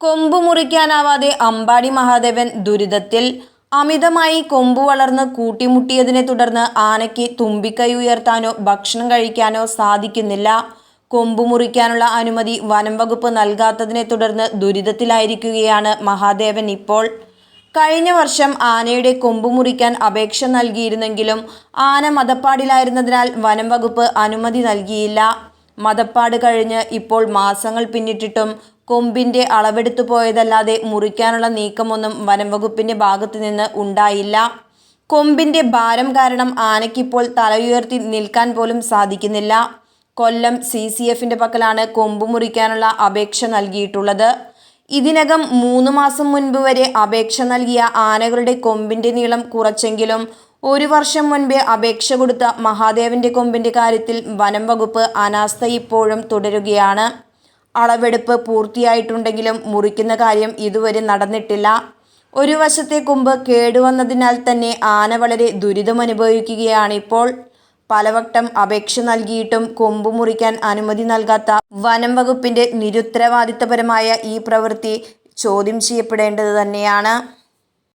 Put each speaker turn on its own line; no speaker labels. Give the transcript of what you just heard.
കൊമ്പ് മുറിക്കാനാവാതെ അമ്പാടി മഹാദേവൻ ദുരിതത്തിൽ. അമിതമായി കൊമ്പ് വളർന്ന് കൂട്ടിമുട്ടിയതിനെ തുടർന്ന് ആനയ്ക്ക് തുമ്പിക്കൈ ഉയർത്താനോ ഭക്ഷണം കഴിക്കാനോ സാധിക്കുന്നില്ല. കൊമ്പ് മുറിക്കാനുള്ള അനുമതി വനം വകുപ്പ് നൽകാത്തതിനെ തുടർന്ന് ദുരിതത്തിലായിരിക്കുകയാണ് മഹാദേവൻ ഇപ്പോൾ. കഴിഞ്ഞ വർഷം ആനയുടെ കൊമ്പ് മുറിക്കാൻ അപേക്ഷ നൽകിയിരുന്നെങ്കിലും ആന മദപ്പാടിലായിരുന്നതിനാൽ വനം വകുപ്പ് അനുമതി നൽകിയില്ല. മദപ്പാട് കഴിഞ്ഞ് ഇപ്പോൾ മാസങ്ങൾ പിന്നിട്ടിട്ടും കൊമ്പിന്റെ അളവെടുത്തു പോയതല്ലാതെ മുറിക്കാനുള്ള നീക്കമൊന്നും വനം വകുപ്പിന്റെ ഭാഗത്തു നിന്ന് ഉണ്ടായില്ല. കൊമ്പിന്റെ ഭാരം കാരണം ആനയ്ക്കിപ്പോൾ തലയുയർത്തി നിൽക്കാൻ പോലും സാധിക്കുന്നില്ല. കൊല്ലം CCFന്റെ പക്കലാണ് കൊമ്പ് മുറിക്കാനുള്ള അപേക്ഷ നൽകിയിട്ടുള്ളത്. ഇതിനകം 3 മാസം മുൻപ് വരെ അപേക്ഷ നൽകിയ ആനകളുടെ കൊമ്പിന്റെ നീളം കുറച്ചെങ്കിലും 1 വർഷം മുൻപേ അപേക്ഷ കൊടുത്ത മഹാദേവന്റെ കൊമ്പിന്റെ കാര്യത്തിൽ വനം വകുപ്പ് അനാസ്ഥ ഇപ്പോഴും തുടരുകയാണ്. അളവെടുപ്പ് പൂർത്തിയായിട്ടുണ്ടെങ്കിലും മുറിക്കുന്ന കാര്യം ഇതുവരെ നടന്നിട്ടില്ല. ഒരു വശത്തെ കൊമ്പ് കേടുവന്നതിനാൽ തന്നെ ആന വളരെ ദുരിതമനുഭവിക്കുകയാണിപ്പോൾ. പലവട്ടം അപേക്ഷ നൽകിയിട്ടും കൊമ്പ് മുറിക്കാൻ അനുമതി നൽകാത്ത വനം വകുപ്പിന്റെ നിരുത്തരവാദിത്തപരമായ ഈ പ്രവൃത്തി ചോദ്യം ചെയ്യപ്പെടേണ്ടത് തന്നെയാണ്.